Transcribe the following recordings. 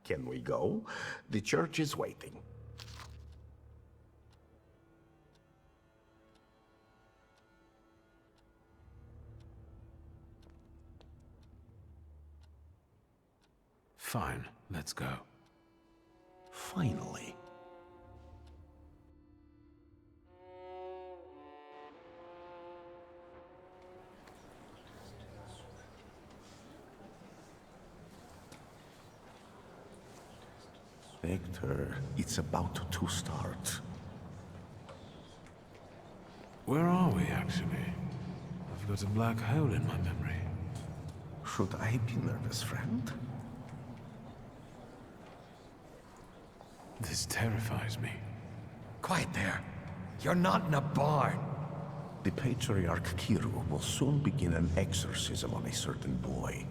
Can we go? The church is waiting. Fine, let's go. Finally. Victor, it's about to start. Where are we, actually? I've got a black hole in my memory. Should I be nervous, friend? This terrifies me. Quiet there. You're not in a barn. The Patriarch Kirill will soon begin an exorcism on a certain boy.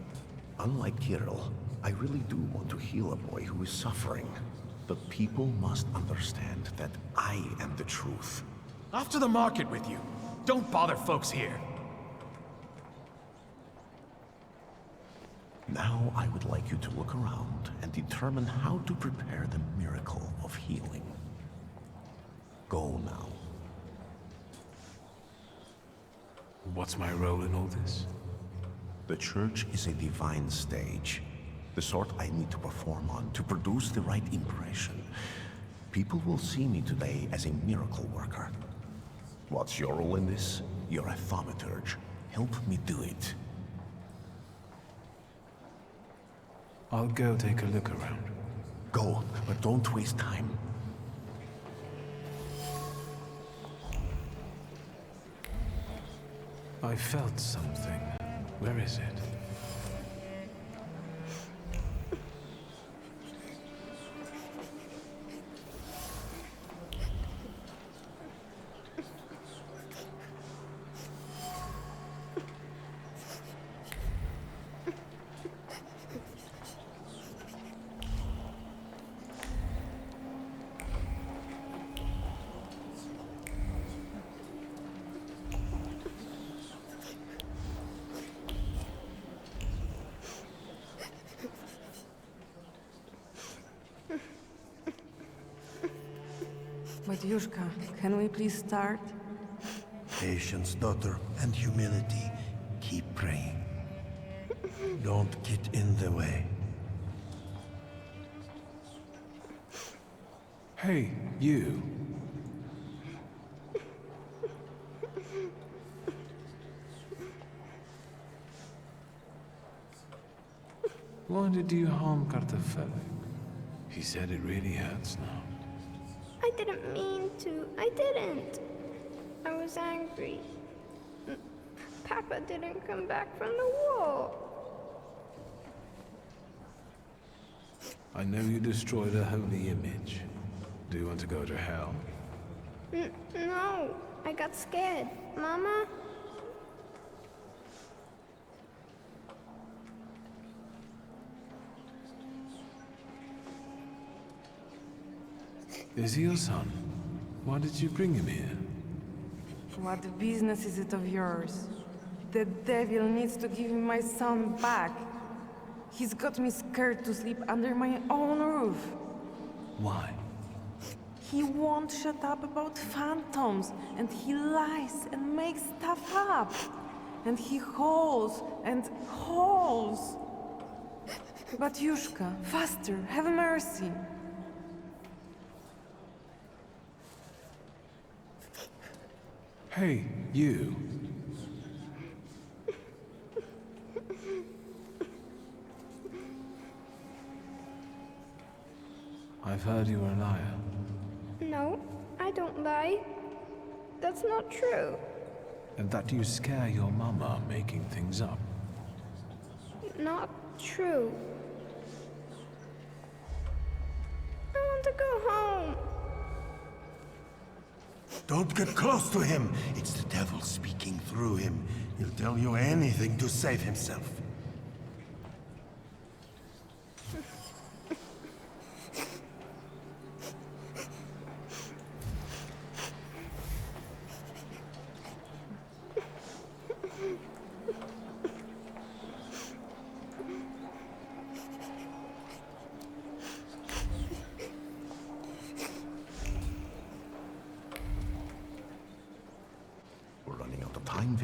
Unlike Kirill, I really do want to heal a boy who is suffering. But people must understand that I am the truth. Off to the market with you. Don't bother folks here. Now I would like you to look around and determine how to prepare the miracle of healing. Go now. What's my role in all this? The church is a divine stage. The sort I need to perform on to produce the right impression. People will see me today as a miracle worker. What's your role in this? You're a thaumaturge. Help me do it. I'll go take a look around. Go, but don't waste time. I felt something. Where is it? Wait, Yushka, can we please start? Patience, daughter, and humility. Keep praying. Don't get in the way. Hey, you. Why did you harm Kartafelic? He said it really hurts now. I didn't mean to. I didn't. I was angry. Papa didn't come back from the war. I know you destroyed a holy image. Do you want to go to hell? No, I got scared. Mama? Is he your son? Why did you bring him here? What business is it of yours? The devil needs to give me my son back. He's got me scared to sleep under my own roof. Why? He won't shut up about phantoms, and he lies and makes stuff up. And he hauls and hauls. But Yushka, faster, have mercy. Hey, you. I've heard you were a liar. No, I don't lie. That's not true. And that you scare your mama making things up. Not true. I want to go home. Don't get close to him. It's the devil speaking through him. He'll tell you anything to save himself.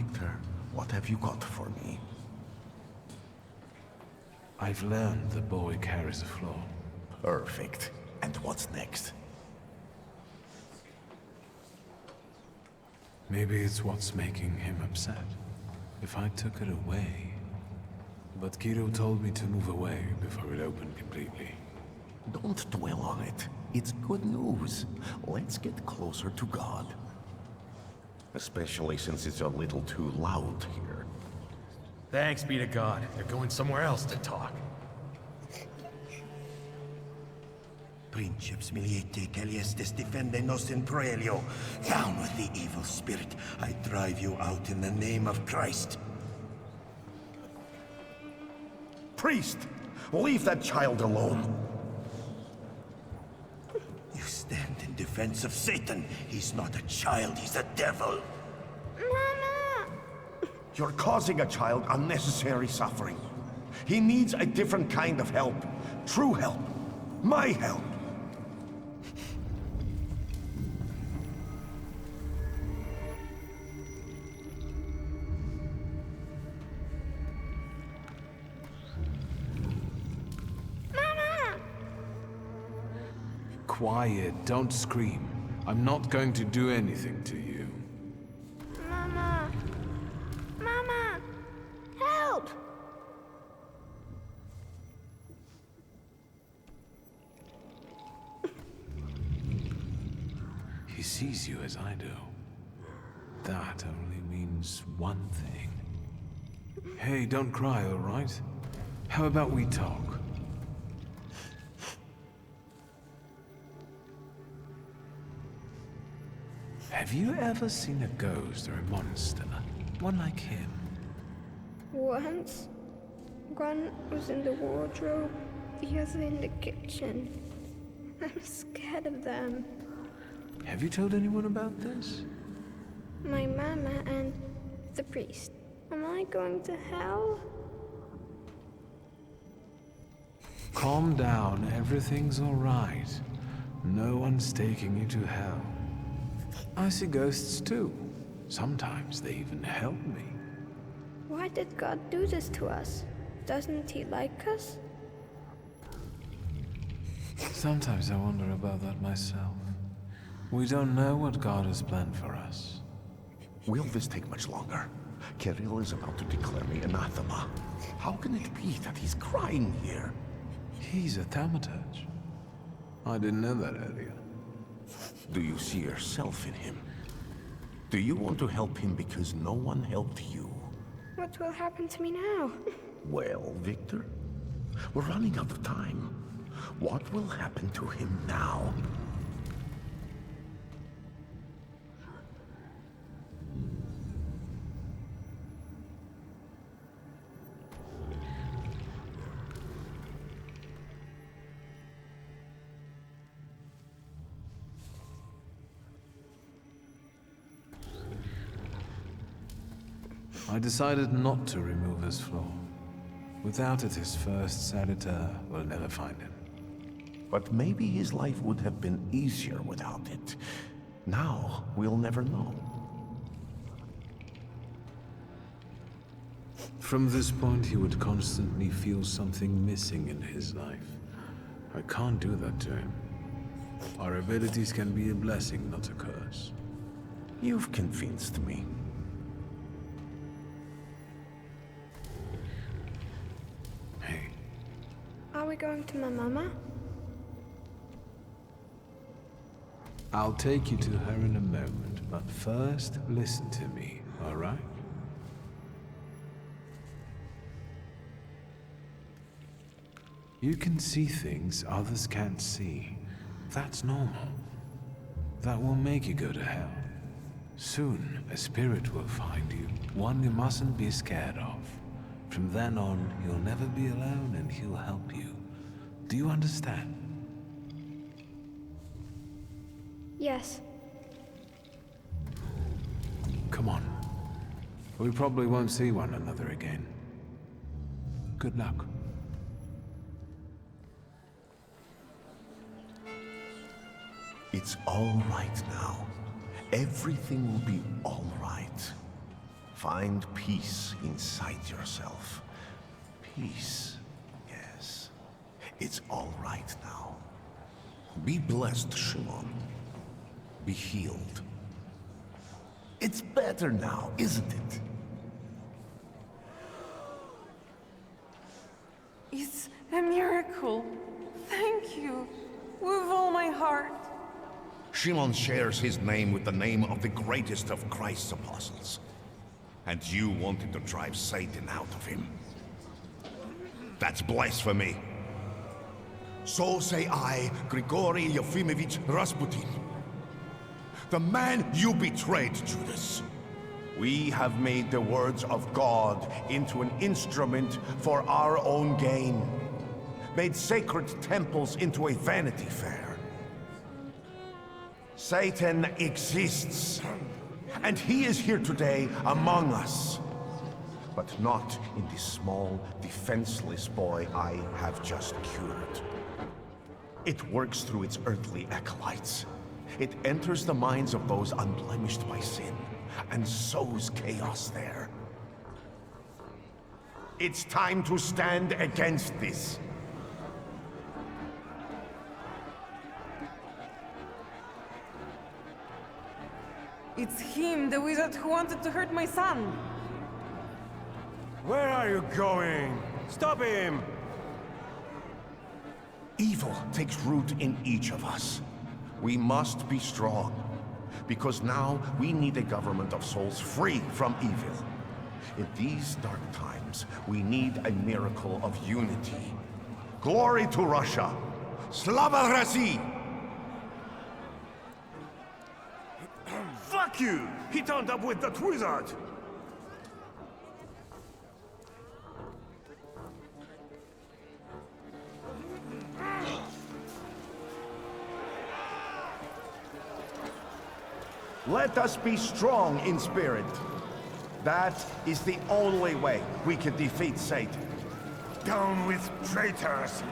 Victor, what have you got for me? I've learned the boy carries a flaw. Perfect. And what's next? Maybe it's what's making him upset. If I took it away... But Kiro told me to move away before it opened completely. Don't dwell on it. It's good news. Let's get closer to God. Especially since it's a little too loud here. Thanks be to God. They're going somewhere else to talk. Princeps miliete caliestes defendenos in proelio. Down with the evil spirit. I drive you out in the name of Christ. Priest! Leave that child alone! You stand in defense of Satan. He's not a child, he's a devil. Mama! You're causing a child unnecessary suffering. He needs a different kind of help. True help. My help. Quiet, don't scream. I'm not going to do anything to you. Mama! Mama! Help! He sees you as I do. That only means one thing. Hey, don't cry, all right? How about we talk? Have you ever seen a ghost or a monster? One like him? Once, one was in the wardrobe, the other in the kitchen. I'm scared of them. Have you told anyone about this? My mama and the priest. Am I going to hell? Calm down, everything's all right. No one's taking you to hell. I see ghosts too. Sometimes they even help me. Why did God do this to us? Doesn't he like us? Sometimes I wonder about that myself. We don't know what God has planned for us. Will this take much longer? Kirill is about to declare me anathema. How can it be that he's crying here? He's a thaumaturge. I didn't know that earlier. Do you see yourself in him? Do you want to help him because no one helped you? What will happen to me now? Well, Victor, we're running out of time. What will happen to him now? I decided not to remove his flaw. Without it, his first editor will never find him. But maybe his life would have been easier without it. Now, we'll never know. From this point, he would constantly feel something missing in his life. I can't do that to him. Our abilities can be a blessing, not a curse. You've convinced me. Hey, Are we going to my mama? I'll take you to her in a moment, but first, listen to me, all right? You can see things others can't see. That's normal. That will make you go to hell. Soon, a spirit will find you, one you mustn't be scared of. From then on, you'll never be alone and he'll help you. Do you understand? Yes. Come on. We probably won't see one another again. Good luck. It's all right now. Everything will be all right. Find peace inside yourself. Peace, yes. It's all right now. Be blessed, Shimon. Be healed. It's better now, isn't it? It's a miracle. Thank you. With all my heart. Shimon shares his name with the name of the greatest of Christ's apostles. And you wanted to drive Satan out of him. That's blasphemy. So say I, Grigory Yefimovich Rasputin. The man you betrayed, Judas. We have made the words of God into an instrument for our own gain. Made sacred temples into a vanity fair. Satan exists. And he is here today among us. But not in the small, defenseless boy I have just cured. It works through its earthly acolytes. It enters the minds of those unblemished by sin, and sows chaos there. It's time to stand against this. It's him, the wizard who wanted to hurt my son. Where are you going? Stop him! Evil takes root in each of us. We must be strong, because now we need a government of souls free from evil. In these dark times, we need a miracle of unity. Glory to Russia! Slava России! Fuck you! He turned up with that wizard! Let us be strong in spirit. That is the only way we can defeat Satan. Down with traitors!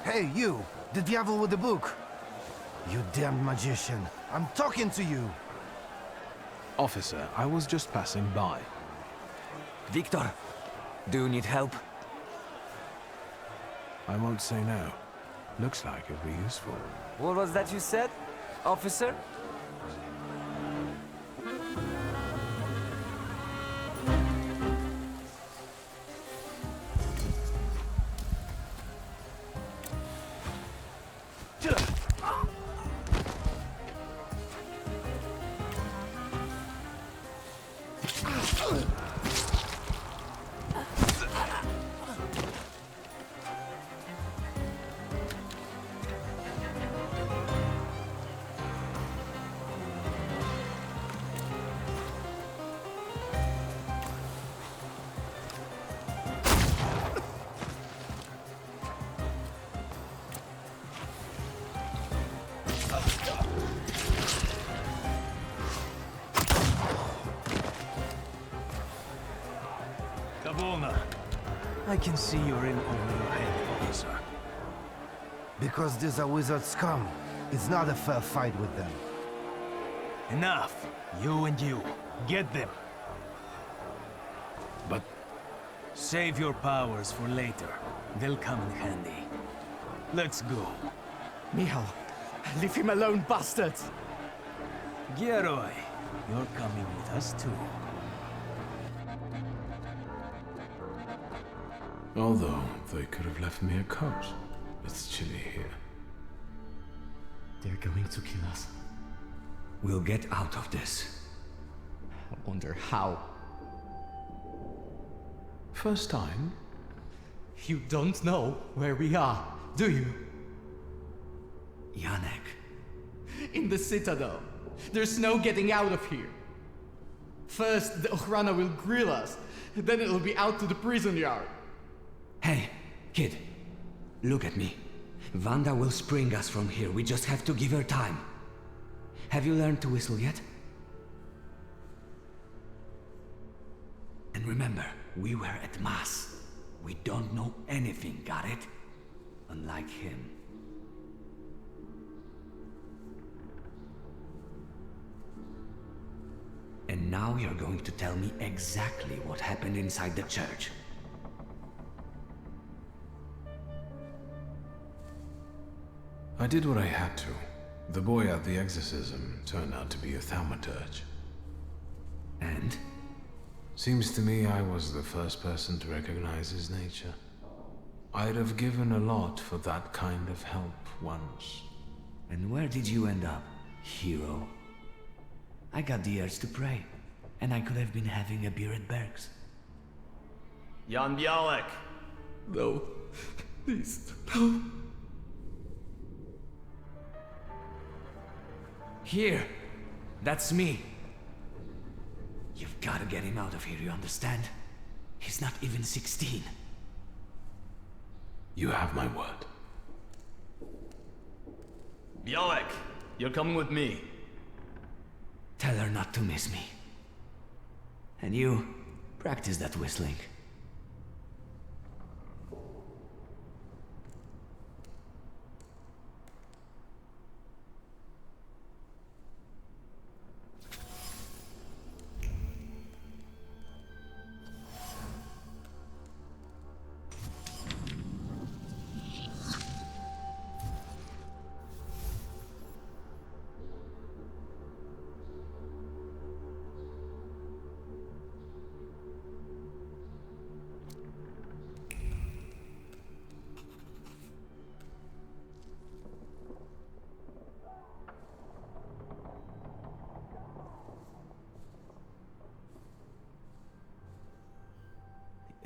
Hey, you! The devil with the book! You damned magician! I'm talking to you! Officer, I was just passing by. Victor, do you need help? I won't say no. Looks like it'll be useful. What was that you said, officer? I can see you're in over your head, officer. Because these are wizard scum. It's not a fair fight with them. Enough! You and you. Get them. But Save your powers for later. They'll come in handy. Let's go. Michal, leave him alone, bastards! Geroy, you're coming with us too. although they could have left me a coat. It's chilly here. They're going to kill us. We'll get out of this. I wonder how. First time? You don't know where we are, do you? Yannick. In the Citadel. There's no getting out of here. First, the Okhrana will grill us, then it'll be out to the prison yard. Hey, kid. Look at me. Wanda will spring us from here. We just have to give her time. Have you learned to whistle yet? And remember, we were at Mass. We don't know anything, got it? Unlike him. And now you're going to tell me exactly what happened inside the church. I did what I had to. The boy at the exorcism turned out to be a thaumaturge. And? Seems to me I was the first person to recognize his nature. I'd have given a lot for that kind of help once. And where did you end up, hero? I got the urge to pray, and I could have been having a beer at Berg's. Jan Bialek! No. Please, no. Here! That's me! You've gotta get him out of here, you understand? He's not even 16. You have my word. Bialek, you're coming with me. Tell her not to miss me. And you, practice that whistling.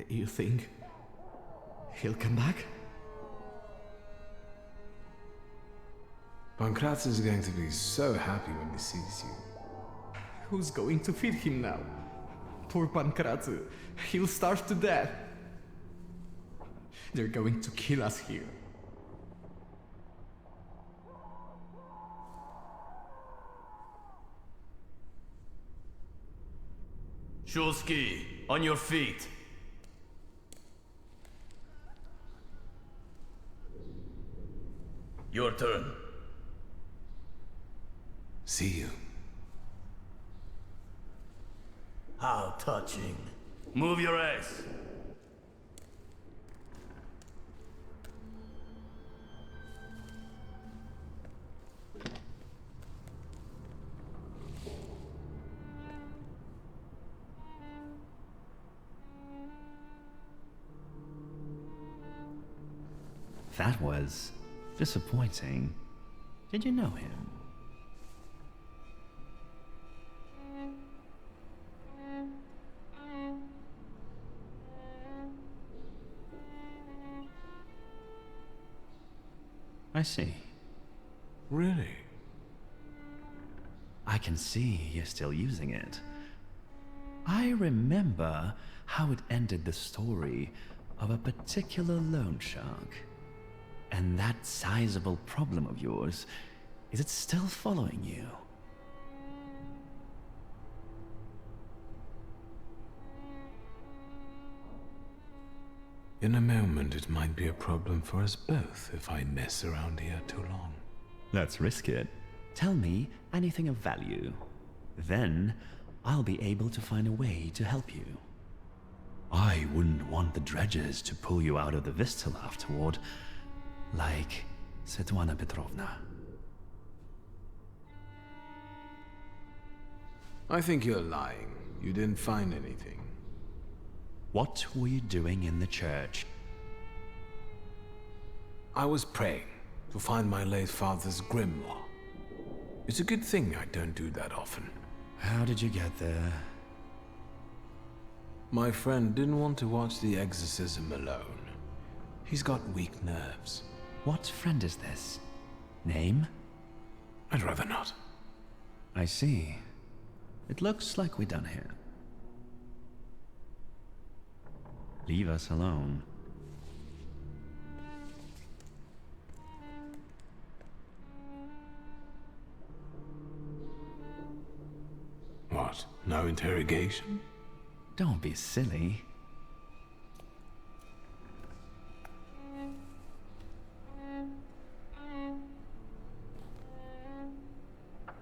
You think he'll come back? Pankraz is going to be so happy when he sees you. Who's going to feed him now? Poor Pankraz. He'll starve to death. They're going to kill us here. Shulsky, on your feet. Your turn. See you. How touching. Move your ass. That was disappointing. Did you know him? I see. Really? I can see you're still using it. I remember how it ended the story of a particular loan shark. And that sizable problem of yours, is it still following you? In a moment, it might be a problem for us both if I mess around here too long. Let's risk it. Tell me anything of value. Then, I'll be able to find a way to help you. I wouldn't want the dredgers to pull you out of the Vistal afterward, like Svetlana Petrovna. I think you're lying. You didn't find anything. What were you doing in the church? I was praying to find my late father's grimoire. It's a good thing I don't do that often. How did you get there? My friend didn't want to watch the exorcism alone. He's got weak nerves. What friend is this? Name? I'd rather not. I see. It looks like we're done here. Leave us alone. What? No interrogation? Don't be silly.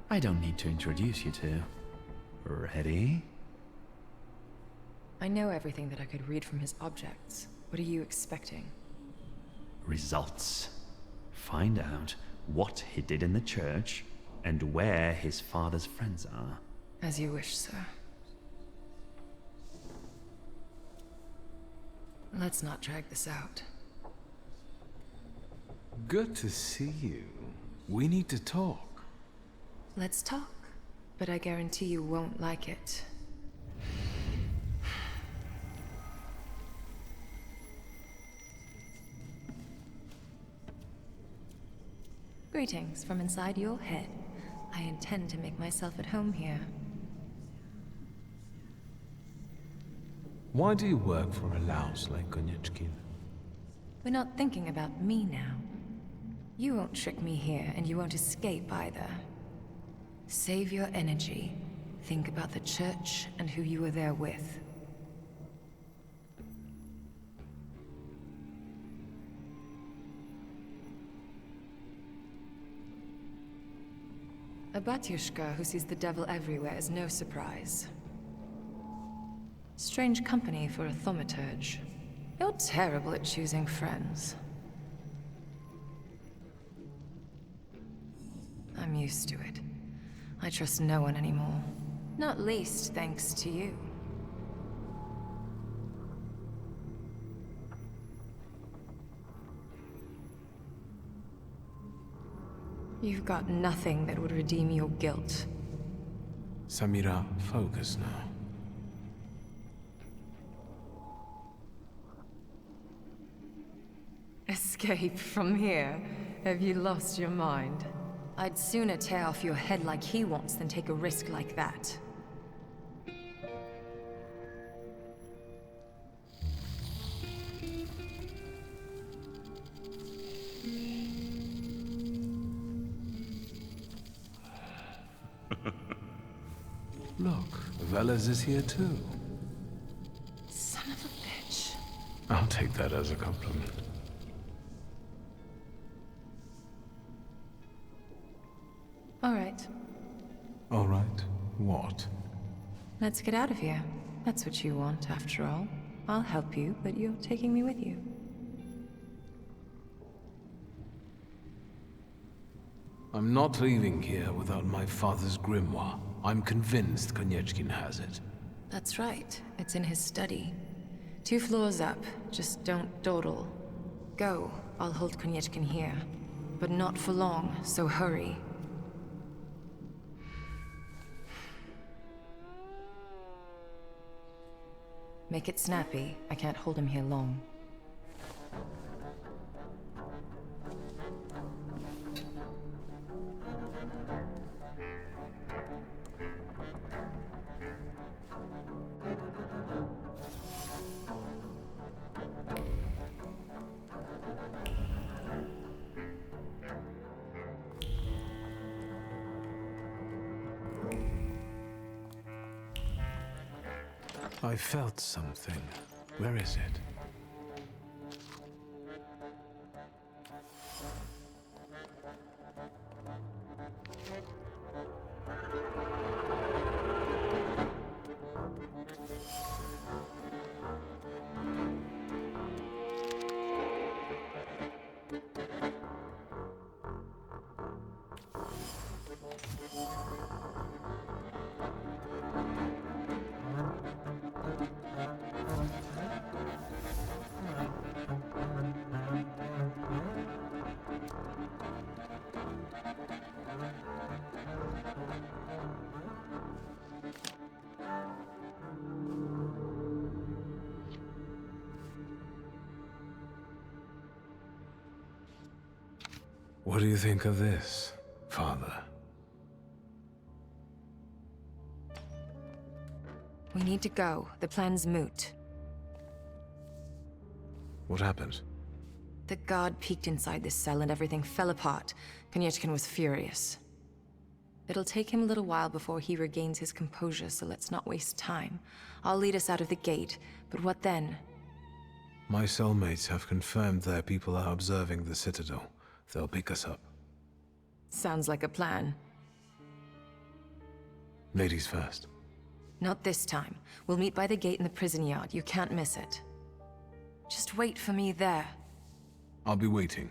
I don't need to introduce you two. Ready? I know everything that I could read from his objects. What are you expecting? Results. Find out what he did in the church and where his father's friends are. As you wish, sir. Let's not drag this out. Good to see you. We need to talk. Let's talk, but I guarantee you won't like it. Greetings from inside your head. I intend to make myself at home here. Why do you work for a louse like Konyechkin? We're not thinking about me now. You won't trick me here, and you won't escape either. Save your energy. Think about the church and who you were there with. A batyushka who sees the devil everywhere is no surprise. Strange company for a thaumaturge. You're terrible at choosing friends. I'm used to it. I trust no one anymore. Not least thanks to you. You've got nothing that would redeem your guilt. Samira, focus now. Escape from here? Have you lost your mind? I'd sooner tear off your head like he wants than take a risk like that. Look, Veles is here too. Son of a bitch. I'll take that as a compliment. All right. All right. What? Let's get out of here. That's what you want, after all. I'll help you, but you're taking me with you. I'm not leaving here without my father's grimoire. I'm convinced Konyechkin has it. That's right. It's in his study. 2 floors up. Just don't dawdle. Go. I'll hold Konyechkin here. But not for long, so hurry. Make it snappy. I can't hold him here long. I felt something. Where is it? What do you think of this, Father? We need to go. The plan's moot. What happened? The god peeked inside this cell and everything fell apart. Konyechkin was furious. It'll take him a little while before he regains his composure, so let's not waste time. I'll lead us out of the gate, but what then? My soulmates have confirmed their people are observing the Citadel. They'll pick us up. Sounds like a plan. Ladies first. Not this time. We'll meet by the gate in the prison yard. You can't miss it. Just wait for me there. I'll be waiting.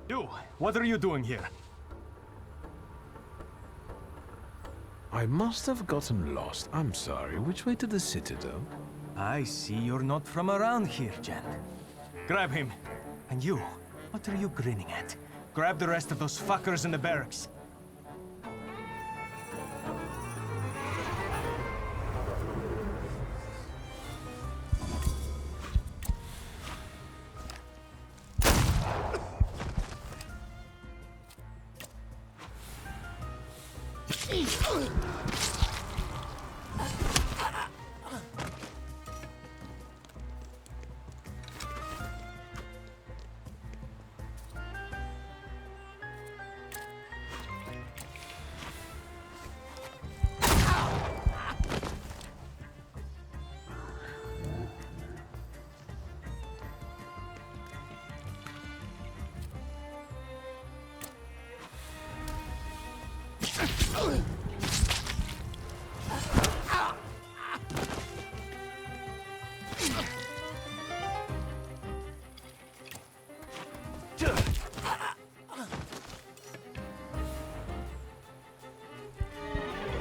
You, what are you doing here? I must have gotten lost. I'm sorry. Which way to the Citadel? I see you're not from around here, gent. Grab him. And you, what are you grinning at? Grab the rest of those fuckers in the barracks.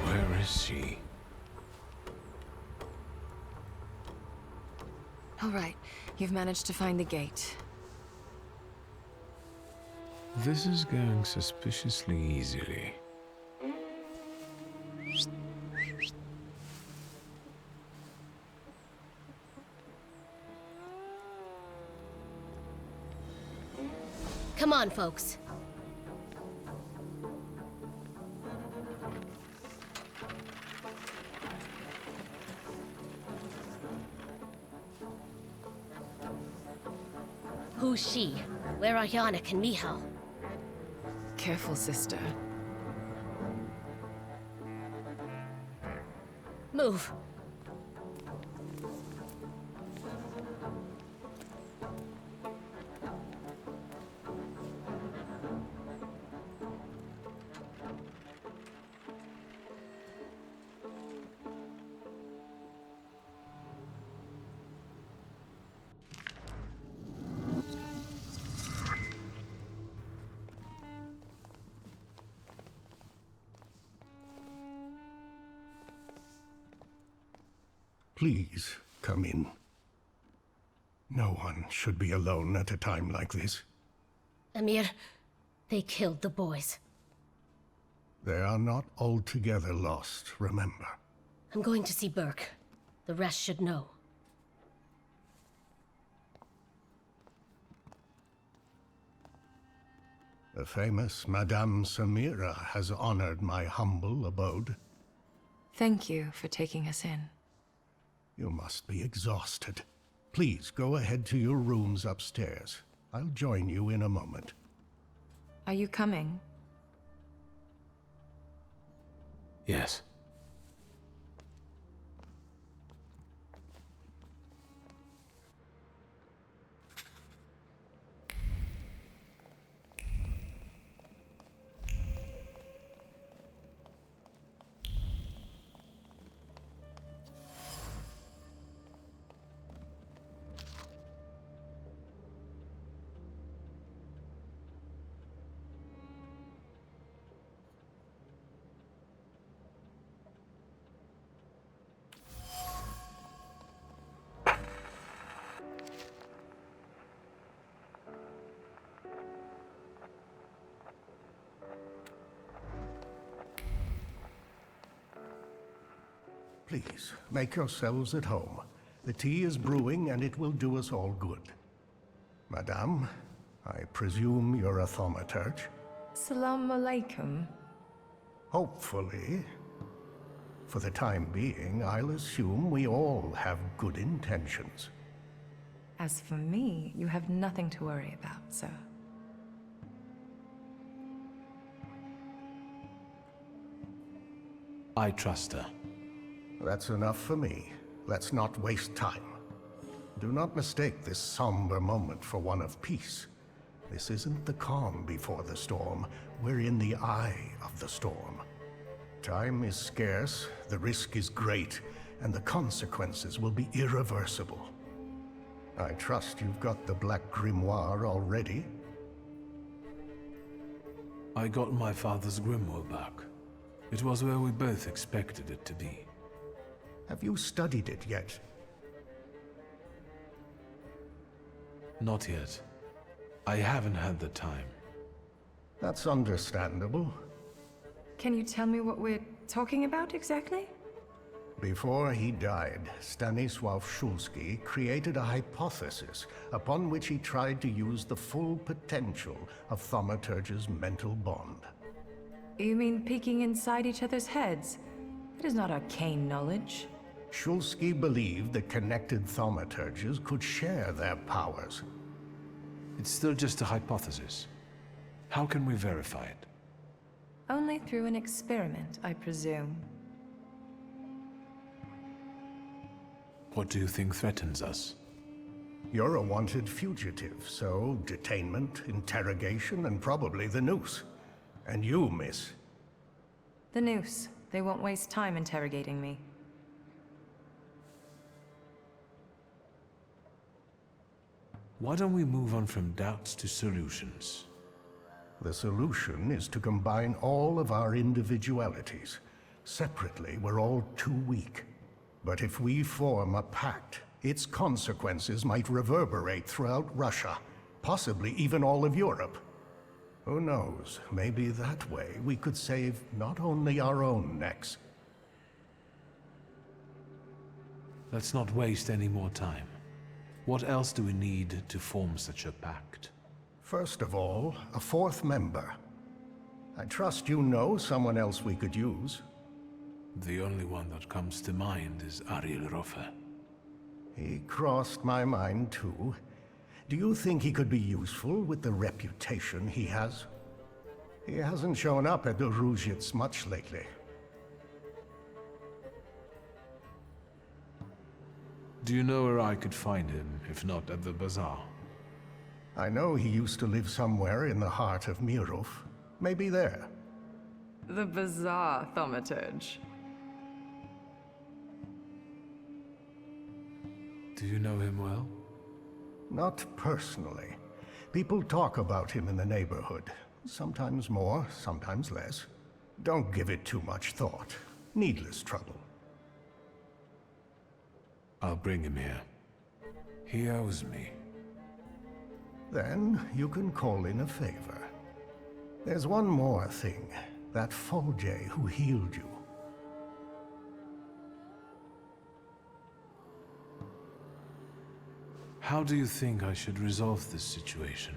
Where is she? All right, you've managed to find the gate. This is going suspiciously easily. Come on, folks. Who's she? Where are Yannick and Michal? Careful, sister. Move. Please, come in. No one should be alone at a time like this. Amir, they killed the boys. They are not altogether lost, remember. I'm going to see Burke. The rest should know. The famous Madame Samira has honored my humble abode. Thank you for taking us in. You must be exhausted. Please go ahead to your rooms upstairs. I'll join you in a moment. Are you coming? Yes. Please, make yourselves at home. The tea is brewing and it will do us all good. Madame, I presume you're a thaumaturge? Salam alaikum. Hopefully. For the time being, I'll assume we all have good intentions. As for me, you have nothing to worry about, sir. I trust her. That's enough for me. Let's not waste time. Do not mistake this somber moment for one of peace. This isn't the calm before the storm. We're in the eye of the storm. Time is scarce, the risk is great, and the consequences will be irreversible. I trust you've got the Black Grimoire already? I got my father's grimoire back. It was where we both expected it to be. Have you studied it yet? Not yet. I haven't had the time. That's understandable. Can you tell me what we're talking about exactly? Before he died, Stanisław Szulski created a hypothesis upon which he tried to use the full potential of thaumaturge's mental bond. You mean peeking inside each other's heads? That is not arcane knowledge. Szulski believed that connected thaumaturges could share their powers. It's still just a hypothesis. How can we verify it? Only through an experiment, I presume. What do you think threatens us? You're a wanted fugitive, so detainment, interrogation, and probably the noose. And you, miss. The noose. They won't waste time interrogating me. Why don't we move on from doubts to solutions? The solution is to combine all of our individualities. Separately, we're all too weak. But if we form a pact, its consequences might reverberate throughout Russia, possibly even all of Europe. Who knows, maybe that way we could save not only our own necks. Let's not waste any more time. What else do we need to form such a pact? First of all, a fourth member. I trust you know someone else we could use. The only one that comes to mind is Ariel Rofe. He crossed my mind too. Do you think he could be useful with the reputation he has? He hasn't shown up at the Ruzhitz much lately. Do you know where I could find him, if not at the bazaar? I know he used to live somewhere in the heart of Mirov. Maybe there. The bazaar, thaumaturge. Do you know him well? Not personally. People talk about him in the neighborhood. Sometimes more, sometimes less. Don't give it too much thought. Needless trouble. I'll bring him here. He owes me. Then you can call in a favor. There's one more thing. That Folje who healed you. How do you think I should resolve this situation?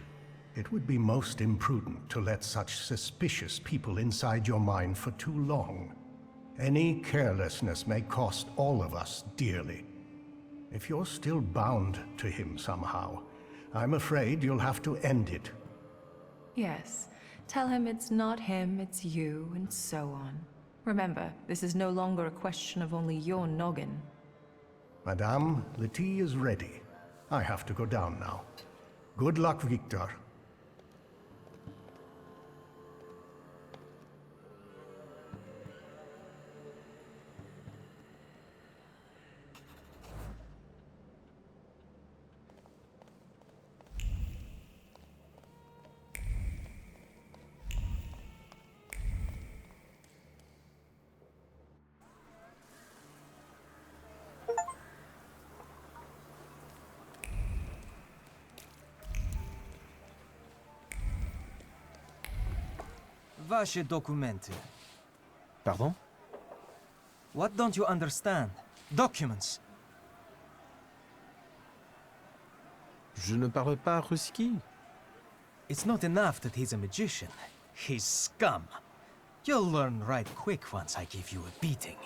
It would be most imprudent to let such suspicious people inside your mind for too long. Any carelessness may cost all of us dearly. If you're still bound to him somehow, I'm afraid you'll have to end it. Yes. Tell him it's not him, it's you, and so on. Remember, this is no longer a question of only your noggin. Madame, the tea is ready. I have to go down now. Good luck, Victor. Ваши документы. Pardon? What don't you understand? Documents. Je ne parle pas ruski. It's not enough that he's a magician. He's scum. You'll learn right quick once I give you a beating.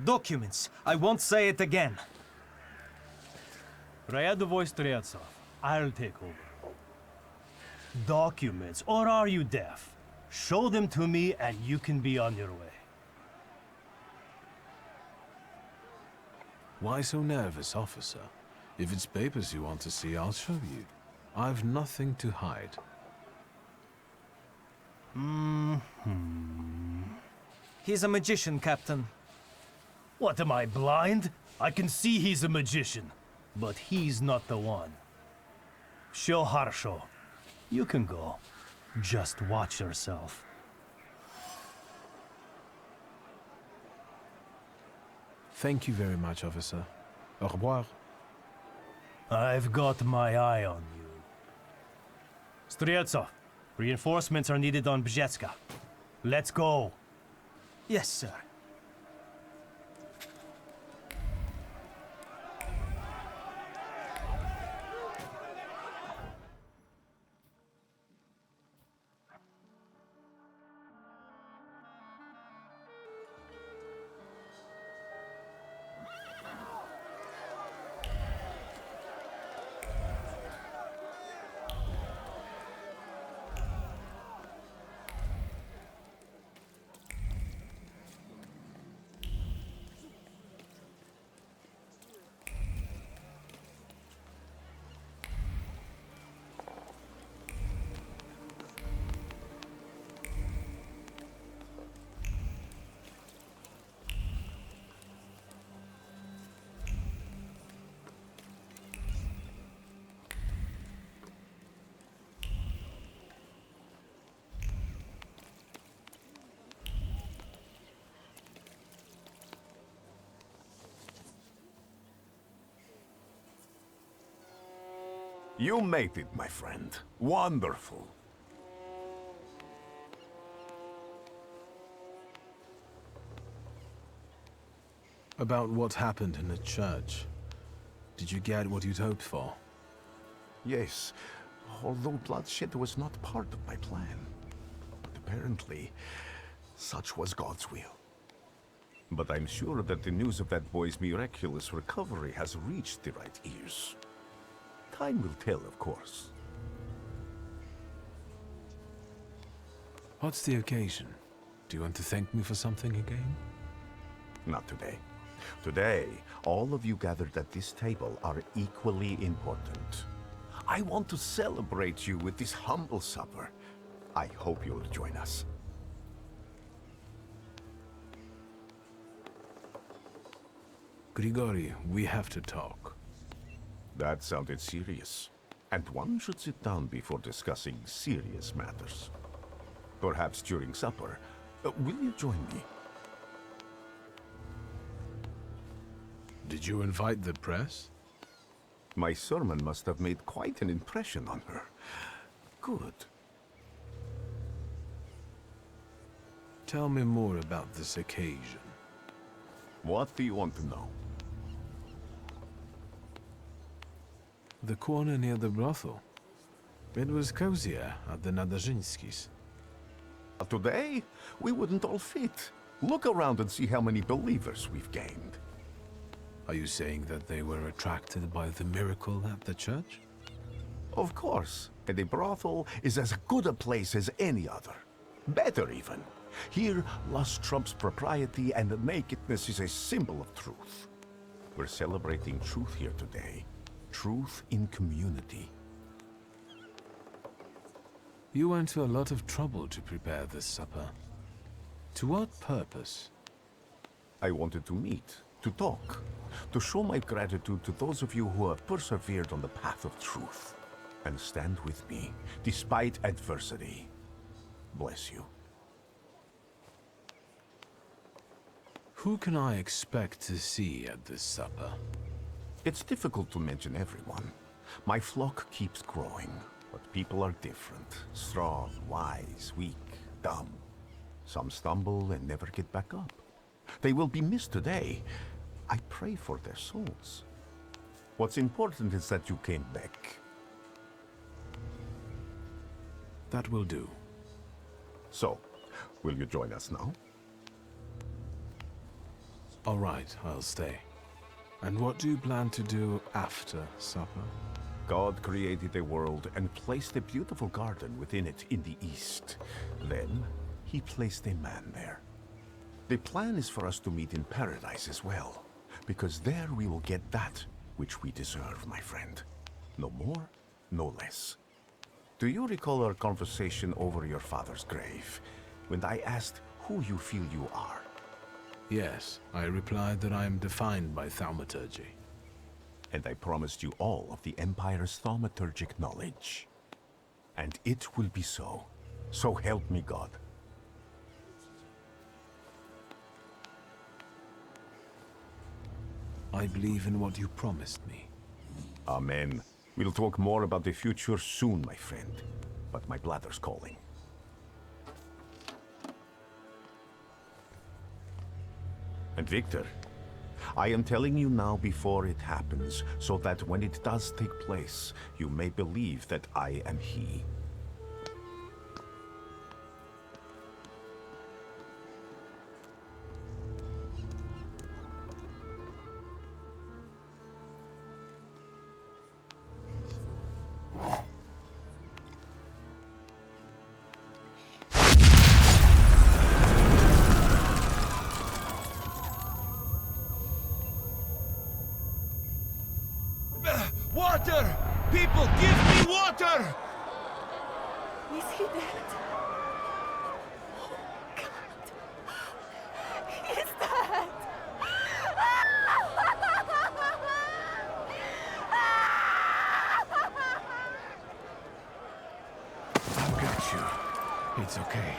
Documents. I won't say it again. Рядовой Стрельцов. I'll take over. Documents, or are you deaf? Show them to me and you can be on your way. Why so nervous, officer? If it's papers you want to see, I'll show you. I've nothing to hide. He's a magician, Captain. What, am I blind? I can see he's a magician, but he's not the one. Всё хорошо. You can go. Just watch yourself. Thank you very much, officer. Au revoir. I've got my eye on you. Streltsov, reinforcements are needed on Bzetska. Let's go. Yes, sir. You made it, my friend. Wonderful. About what happened in the church. Did you get what you'd hoped for? Yes, although bloodshed was not part of my plan. But apparently, such was God's will. But I'm sure that the news of that boy's miraculous recovery has reached the right ears. Time will tell, of course. What's the occasion? Do you want to thank me for something again? Not today. Today, all of you gathered at this table are equally important. I want to celebrate you with this humble supper. I hope you'll join us. Grigori, we have to talk. That sounded serious. And one should sit down before discussing serious matters. Perhaps during supper. Will you join me? Did you invite the press? My sermon must have made quite an impression on her. Good. Tell me more about this occasion. What do you want to know? The corner near the brothel. It was cozier at the Nadezhinskis. Today, we wouldn't all fit. Look around and see how many believers we've gained. Are you saying that they were attracted by the miracle at the church? Of course. And a brothel is as good a place as any other. Better even. Here, lust trumps propriety and nakedness is a symbol of truth. We're celebrating truth here today. Truth in community. You went to a lot of trouble to prepare this supper. To what purpose? I wanted to meet, to talk, to show my gratitude to those of you who have persevered on the path of truth, and stand with me, despite adversity. Bless you. Who can I expect to see at this supper? It's difficult to mention everyone. My flock keeps growing, but people are different. Strong, wise, weak, dumb. Some stumble and never get back up. They will be missed today. I pray for their souls. What's important is that you came back. That will do. So, will you join us now? All right, I'll stay. And what do you plan to do after supper? God created a world and placed a beautiful garden within it in the east. Then, he placed a man there. The plan is for us to meet in paradise as well, because there we will get that which we deserve, my friend. No more, no less. Do you recall our conversation over your father's grave, when I asked who you feel you are? Yes, I replied that I am defined by thaumaturgy. And I promised you all of the Empire's thaumaturgic knowledge. And it will be so. So help me God. I believe in what you promised me. Amen. We'll talk more about the future soon, my friend. But my bladder's calling. And Victor, I am telling you now before it happens, so that when it does take place, you may believe that I am he. Water! People, give me water! Is he dead? Oh, God. He's dead! I'll get you. It's okay.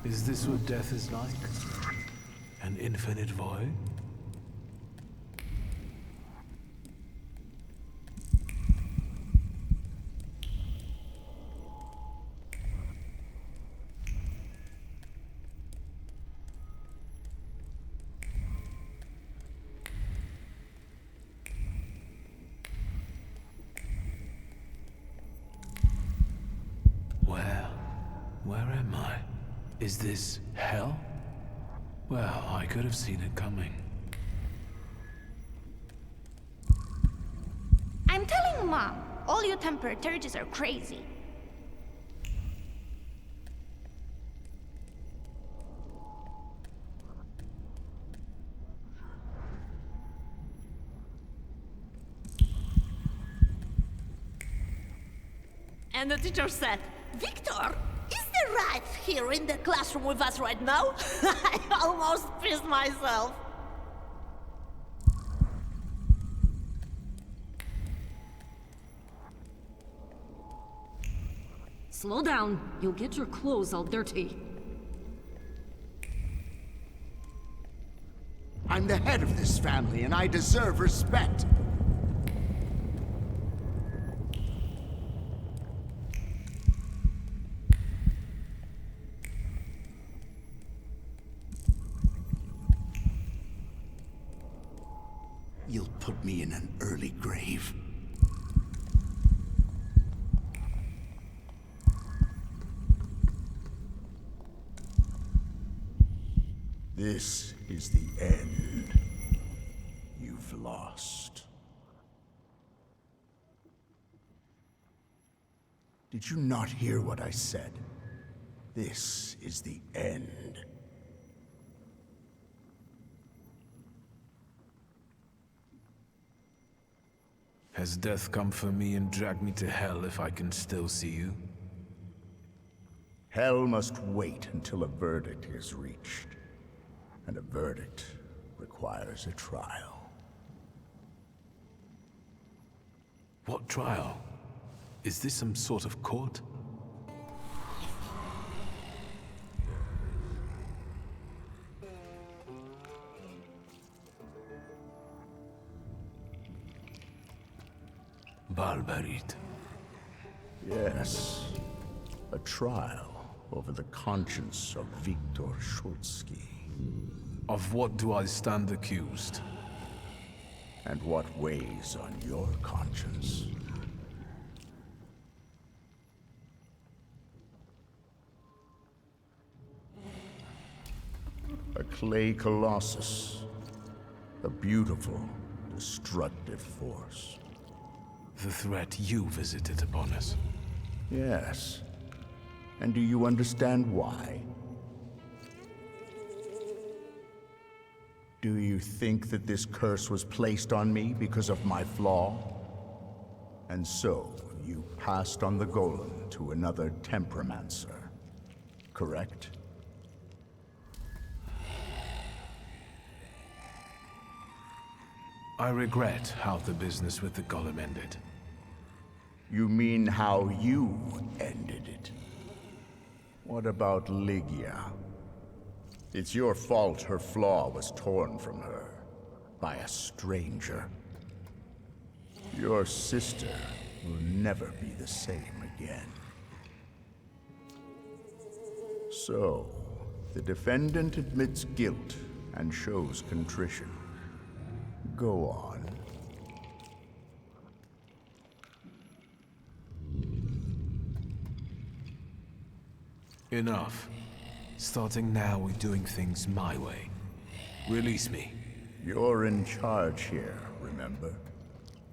Is this what death is like? An infinite void? Where am I? Is this hell? Well, I could have seen it coming. I'm telling Mom, all you thaumaturges are crazy. And the teacher said, Victor, is there right here in the classroom with us right now? I almost pissed myself. Slow down. You'll get your clothes all dirty. I'm the head of this family, and I deserve respect. put me in an early grave. This is the end. You've lost. Did you not hear what I said? This is the end. Has death come for me and dragged me to hell if I can still see you? Hell must wait until a verdict is reached. And a verdict requires a trial. What trial? Is this some sort of court? Barbarit. Yes, a trial over the conscience of Viktor Shulsky. Of what do I stand accused? And what weighs on your conscience? A clay colossus. A beautiful, destructive force. The threat you visited upon us. Yes. And do you understand why? Do you think that this curse was placed on me because of my flaw? And so, you passed on the golem to another temperamencer, correct? I regret how the business with the golem ended. You mean how you ended it? What about Lygia? It's your fault her flaw was torn from her by a stranger. Your sister will never be the same again. So, the defendant admits guilt and shows contrition. Go on. Enough. Starting now, we're doing things my way. Release me. You're in charge here, remember?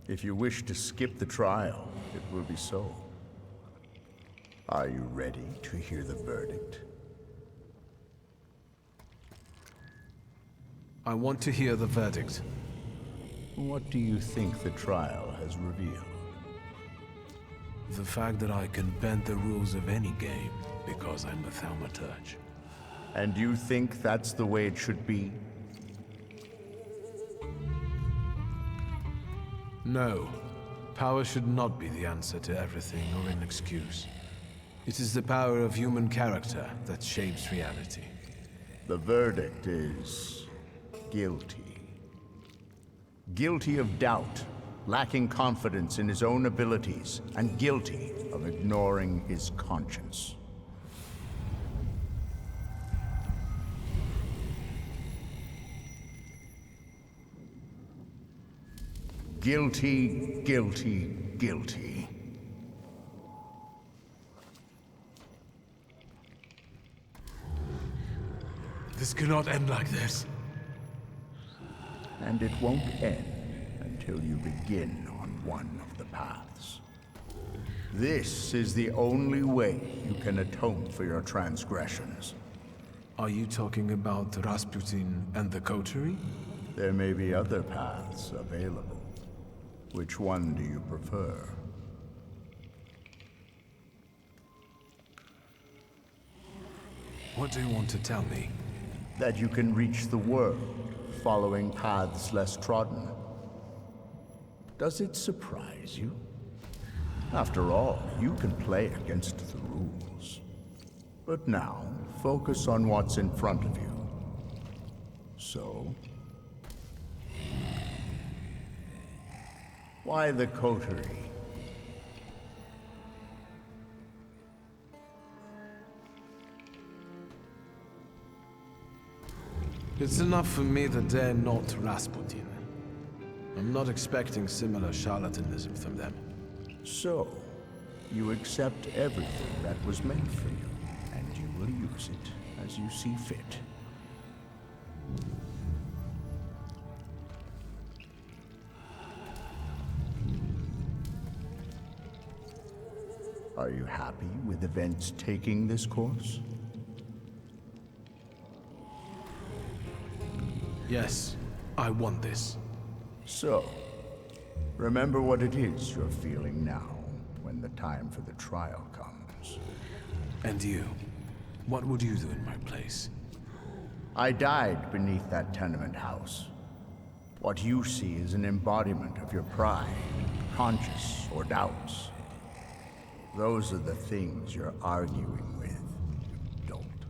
If you wish to skip the trial, it will be so. Are you ready to hear the verdict? I want to hear the verdict. What do you think the trial has revealed? The fact that I can bend the rules of any game because I'm a thaumaturge. And you think that's the way it should be? No. Power should not be the answer to everything or an excuse. It is the power of human character that shapes reality. The verdict is guilty. Guilty of doubt, lacking confidence in his own abilities, and guilty of ignoring his conscience. Guilty, guilty, guilty. This cannot end like this. And it won't end until you begin on one of the paths. This is the only way you can atone for your transgressions. Are you talking about Rasputin and the coterie? There may be other paths available. Which one do you prefer? What do you want to tell me? That you can reach the world, following paths less trodden. Does it surprise you? After all, you can play against the rules. But now, focus on what's in front of you. So? Why the coterie? It's enough for me that they're not Rasputin. I'm not expecting similar charlatanism from them. So, you accept everything that was meant for you, and you will use it as you see fit. Are you happy with events taking this course? Yes, I want this. So, remember what it is you're feeling now, when the time for the trial comes. And you? What would you do in my place? I died beneath that tenement house. What you see is an embodiment of your pride, conscience, or doubts. Those are the things you're arguing with. You don't.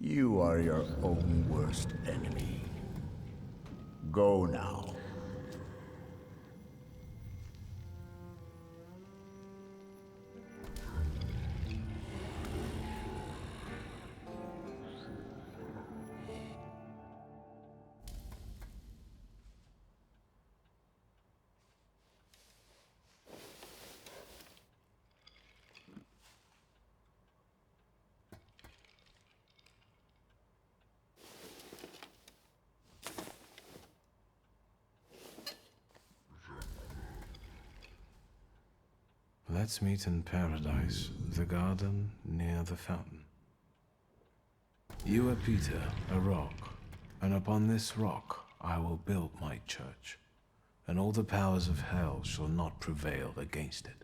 You are your own worst enemy. Go now. Let's meet in paradise, the garden near the fountain. You are Peter, a rock, and upon this rock I will build my church, and all the powers of hell shall not prevail against it.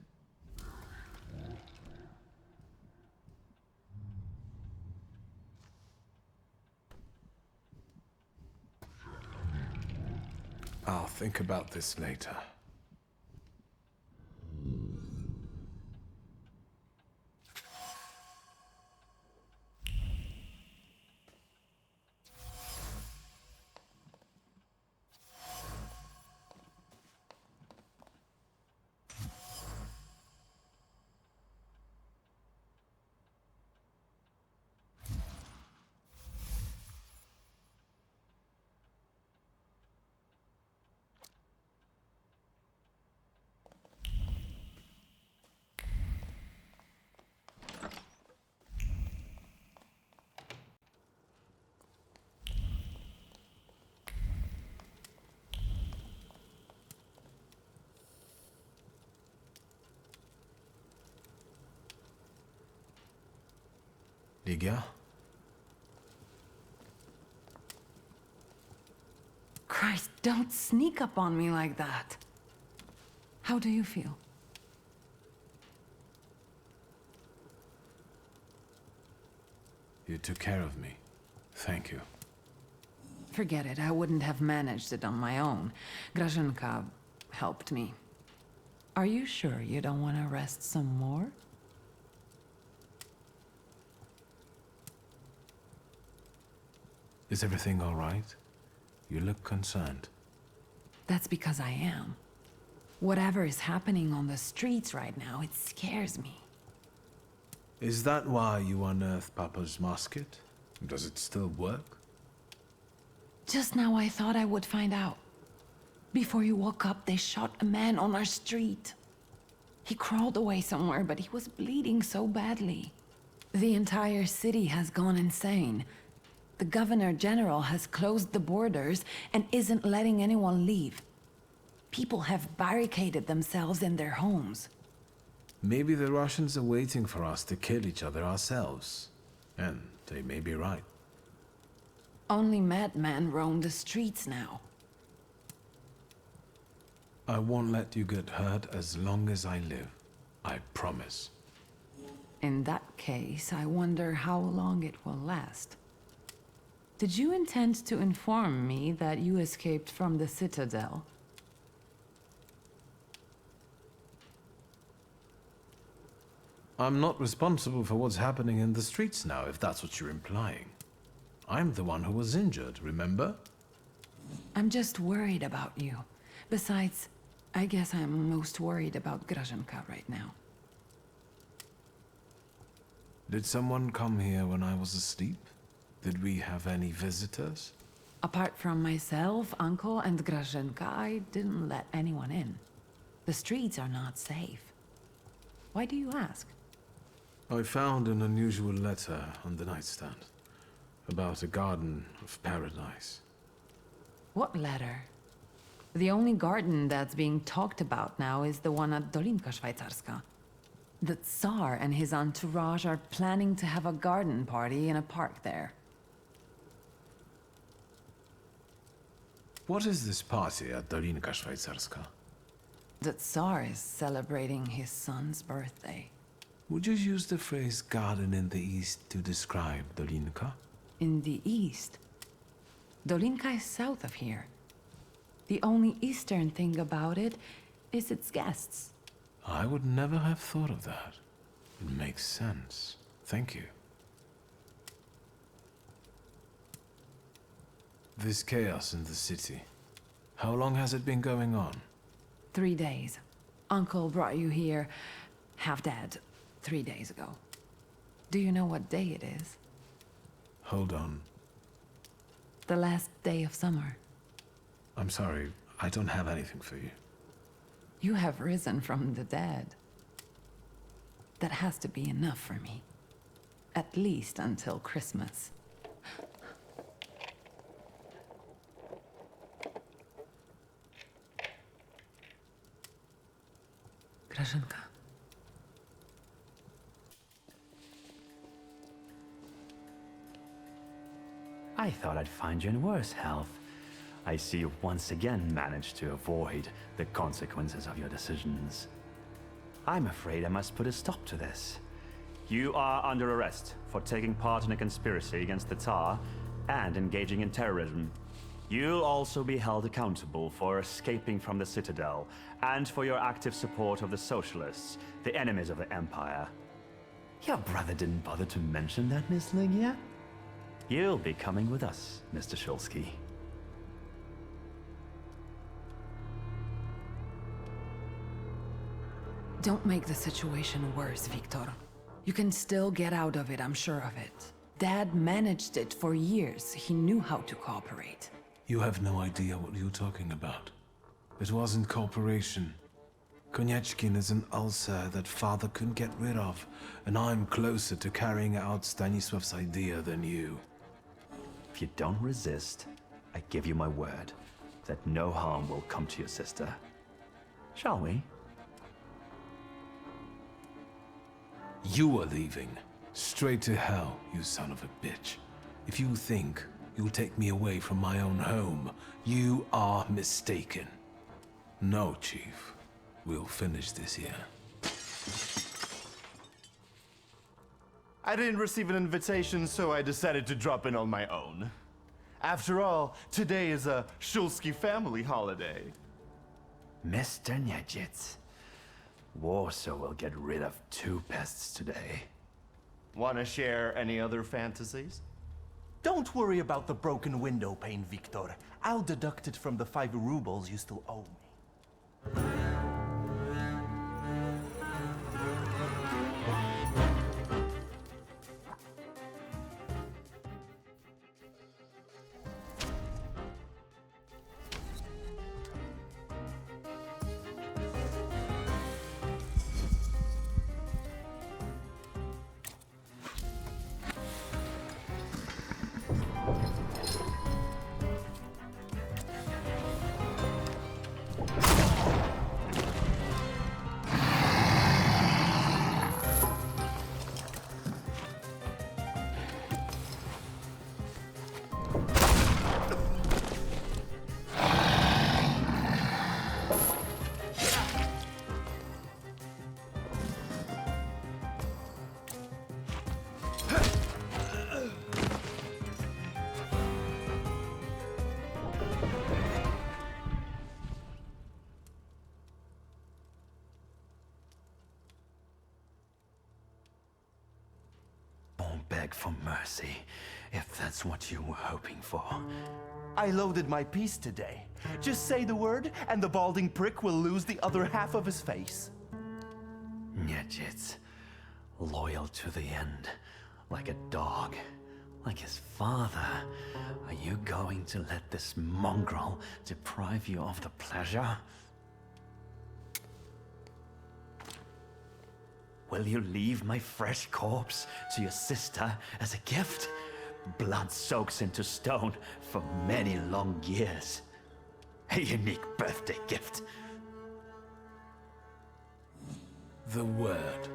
I'll think about this later. Lygia? Christ, don't sneak up on me like that. How do you feel? You took care of me. Thank you. Forget it, I wouldn't have managed it on my own. Grażynka helped me. Are you sure you don't want to rest some more? Is everything all right? You look concerned. That's because I am. Whatever is happening on the streets right now, it scares me. Is that why you unearthed Papa's musket? Does it still work? Just now I thought I would find out. Before you woke up, they shot a man on our street. He crawled away somewhere, but he was bleeding so badly. The entire city has gone insane. The Governor General has closed the borders and isn't letting anyone leave. People have barricaded themselves in their homes. Maybe the Russians are waiting for us to kill each other ourselves. And they may be right. Only madmen roam the streets now. I won't let you get hurt as long as I live. I promise. In that case, I wonder how long it will last. Did you intend to inform me that you escaped from the Citadel? I'm not responsible for what's happening in the streets now, if that's what you're implying. I'm the one who was injured, remember? I'm just worried about you. Besides, I guess I'm most worried about Grażynka right now. Did someone come here when I was asleep? Did we have any visitors? Apart from myself, Uncle, and Grażynka, I didn't let anyone in. The streets are not safe. Why do you ask? I found an unusual letter on the nightstand about a garden of paradise. What letter? The only garden that's being talked about now is the one at Dolinka Szwajcarska. The Tsar and his entourage are planning to have a garden party in a park there. What is this party at Dolinka Szwajcarska? The Tsar is celebrating his son's birthday. Would you use the phrase garden in the east to describe Dolinka? In the east? Dolinka is south of here. The only eastern thing about it is its guests. I would never have thought of that. It makes sense. Thank you. This chaos in the city. How long has it been going on? 3 days. Uncle brought you here, half dead, 3 days ago. Do you know what day it is? Hold on. The last day of summer. I'm sorry, I don't have anything for you. You have risen from the dead. That has to be enough for me. At least until Christmas. Grażynka. I thought I'd find you in worse health. I see you once again managed to avoid the consequences of your decisions. I'm afraid I must put a stop to this. You are under arrest for taking part in a conspiracy against the Tsar and engaging in terrorism. You'll also be held accountable for escaping from the Citadel and for your active support of the Socialists, the enemies of the Empire. Your brother didn't bother to mention that, Miss Ligia? You'll be coming with us, Mr. Shulsky. Don't make the situation worse, Victor. You can still get out of it, I'm sure of it. Dad managed it for years. He knew how to cooperate. You have no idea what you're talking about. It wasn't cooperation. Konieczkin is an ulcer that father couldn't get rid of, and I'm closer to carrying out Stanisław's idea than you. If you don't resist, I give you my word that no harm will come to your sister. Shall we? You are leaving. Straight to hell, you son of a bitch. If you think you'll take me away from my own home, you are mistaken. No, Chief. We'll finish this here. I didn't receive an invitation, so I decided to drop in on my own. After all, today is a Shulsky family holiday. Mr. Niedzitz, Warsaw will get rid of 2 pests today. Wanna share any other fantasies? Don't worry about the broken window pane, Victor. I'll deduct it from the 5 rubles you still owe me. Beg for mercy, if that's what you were hoping for. I loaded my piece today. Just say the word, and the balding prick will lose the other half of his face. Niedzitz, loyal to the end, like a dog, Like his father, are you going to let this mongrel deprive you of the pleasure? Will you leave my fresh corpse to your sister as a gift? Blood soaks into stone for many long years. A unique birthday gift. The word.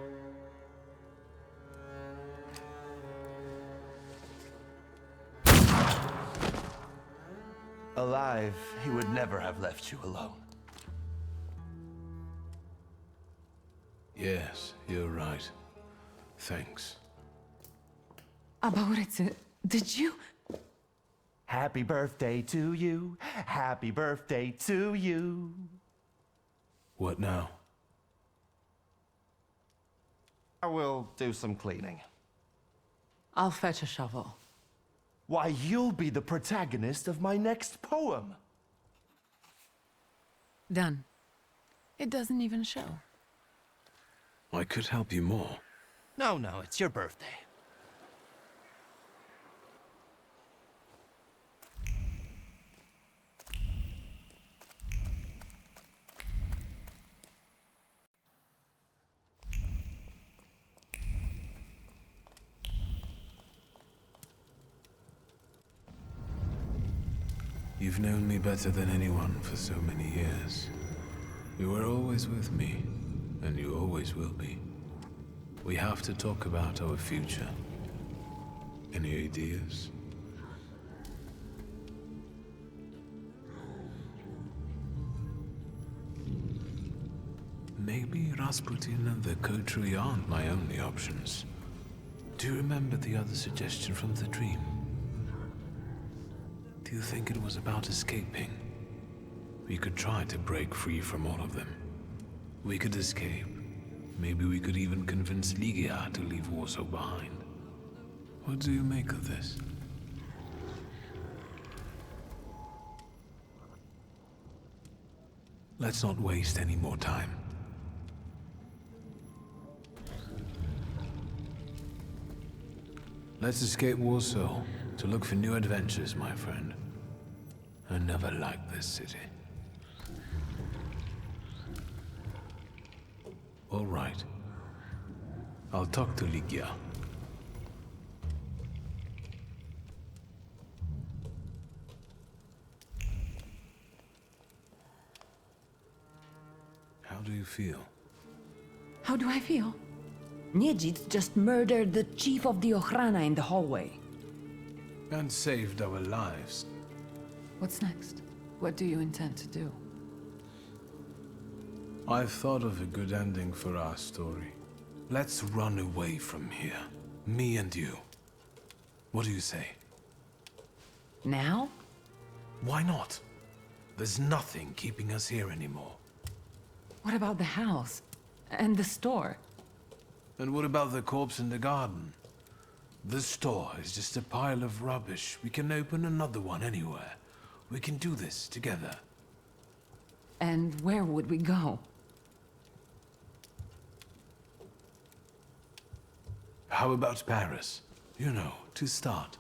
Alive, he would never have left you alone. Yes, you're right. Thanks. Abaurice, did you? Happy birthday to you. Happy birthday to you. What now? I will do some cleaning. I'll fetch a shovel. Why, you'll be the protagonist of my next poem. Done. It doesn't even show. I could help you more. No, it's your birthday. You've known me better than anyone for so many years. You were always with me, and you always will be. We have to talk about our future. Any ideas? Maybe Rasputin and the coterie aren't my only options. Do you remember the other suggestion from the dream? Do you think it was about escaping? We could try to break free from all of them. We could escape. Maybe we could even convince Ligia to leave Warsaw behind. What do you make of this? Let's not waste any more time. Let's escape Warsaw to look for new adventures, my friend. I never liked this city. All right. I'll talk to Ligia. How do you feel? How do I feel? Niedzit just murdered the chief of the Ochrana in the hallway. And saved our lives. What's next? What do you intend to do? I've thought of a good ending for our story. Let's run away from here. Me and you. What do you say? Now? Why not? There's nothing keeping us here anymore. What about the house? And the store? And what about the corpse in the garden? The store is just a pile of rubbish. We can open another one anywhere. We can do this together. And where would we go? How about Paris? You know, to start.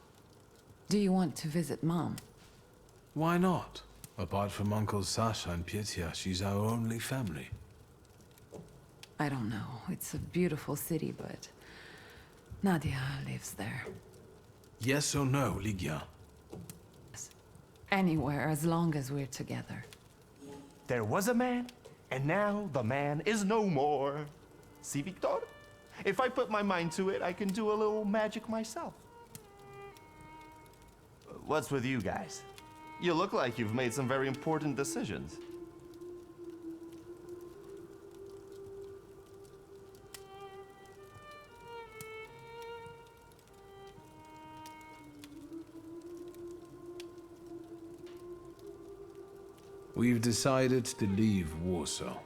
Do you want to visit Mom? Why not? Apart from Uncle Sasha and Pietia, she's our only family. I don't know. It's a beautiful city, but Nadia lives there. Yes or no, Ligia? Anywhere, as long as we're together. There was a man, and now the man is no more. See, Victor? If I put my mind to it, I can do a little magic myself. What's with you guys? You look like you've made some very important decisions. We've decided to leave Warsaw.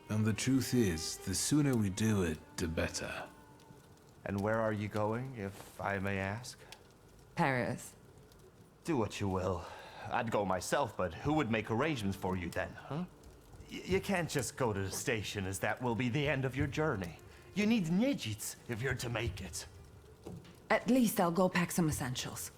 And the truth is, the sooner we do it, the better. And where are you going, if I may ask? Paris. Do what you will. I'd go myself, but who would make arrangements for you then, huh? You can't just go to the station, as that will be the end of your journey. You need Niedzits if you're to make it. At least I'll go pack some essentials.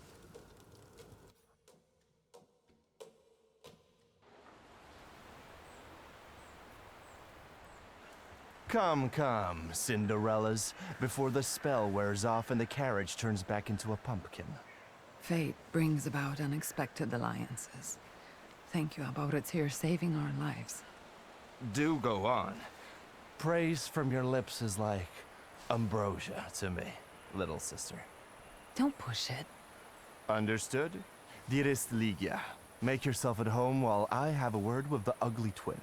Come, come, Cinderellas, before the spell wears off and the carriage turns back into a pumpkin. Fate brings about unexpected alliances. Thank you about it's here saving our lives. Do go on. Praise from your lips is like ambrosia to me, little sister. Don't push it. Understood? Dearest Ligia, make yourself at home while I have a word with the ugly twin.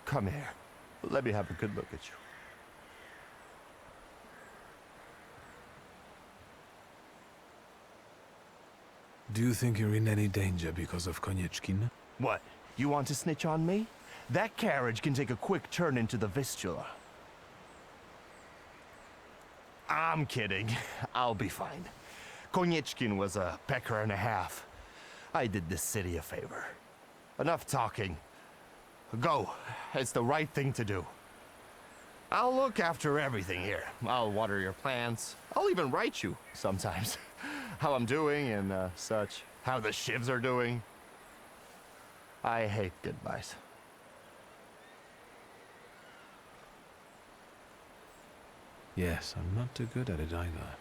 Come here. Let me have a good look at you. Do you think you're in any danger because of Konieczkin? What? You want to snitch on me? That carriage can take a quick turn into the Vistula. I'm kidding. I'll be fine. Konieczkin was a pecker and a half. I did this city a favor. Enough talking. Go. It's the right thing to do. I'll look after everything here. I'll water your plants. I'll even write you sometimes. How I'm doing and such. How the shivs are doing. I hate goodbyes. Yes, I'm not too good at it either.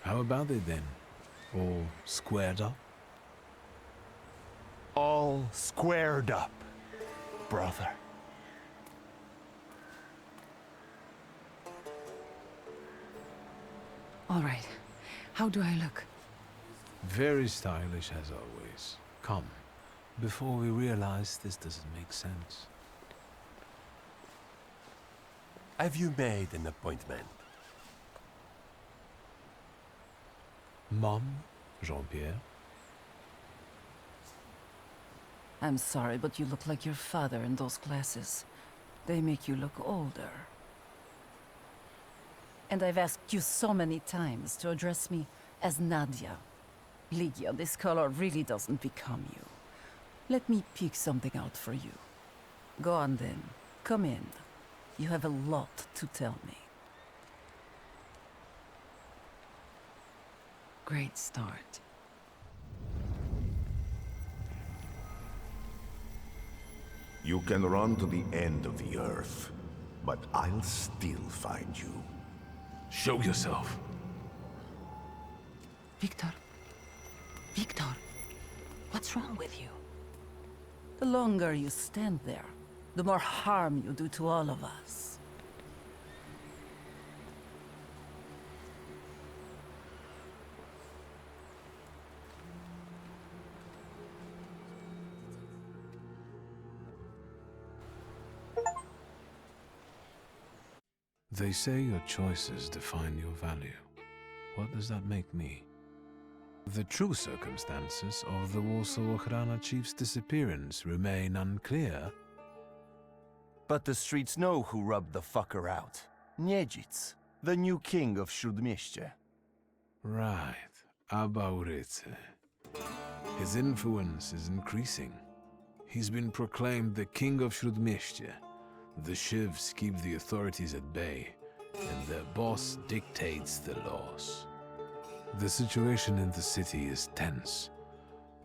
How about it then? All squared up? All squared up, brother. All right. How do I look? Very stylish as always. Come, before we realize this doesn't make sense. Have you made an appointment? Mom, Jean-Pierre? I'm sorry, but you look like your father in those glasses. They make you look older. And I've asked you so many times to address me as Nadia. Ligia, this color really doesn't become you. Let me pick something out for you. Go on then. Come in. You have a lot to tell me. Great start. You can run to the end of the earth, but I'll still find you. Show yourself. Victor. Victor. What's wrong with you? The longer you stand there, the more harm you do to all of us. They say your choices define your value. What does that make me? The true circumstances of the Warsaw Ochrana chief's disappearance remain unclear. But the streets know who rubbed the fucker out. Niedzic, the new king of Śródmieście. Right, Abauryce. His influence is increasing. He's been proclaimed the king of Śródmieście. The Shivs keep the authorities at bay, and their boss dictates the laws. The situation in the city is tense.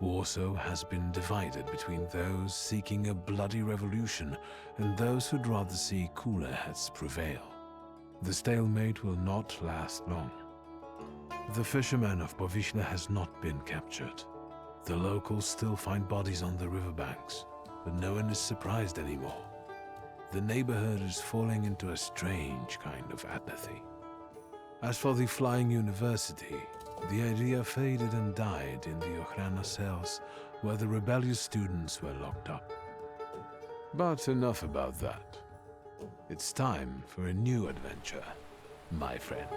Warsaw has been divided between those seeking a bloody revolution and those who'd rather see cooler heads prevail. The stalemate will not last long. The fisherman of Powieśle has not been captured. The locals still find bodies on the riverbanks, but no one is surprised anymore. The neighborhood is falling into a strange kind of apathy. As for the Flying University, the idea faded and died in the Ochrana cells where the rebellious students were locked up. But enough about that. It's time for a new adventure, my friend.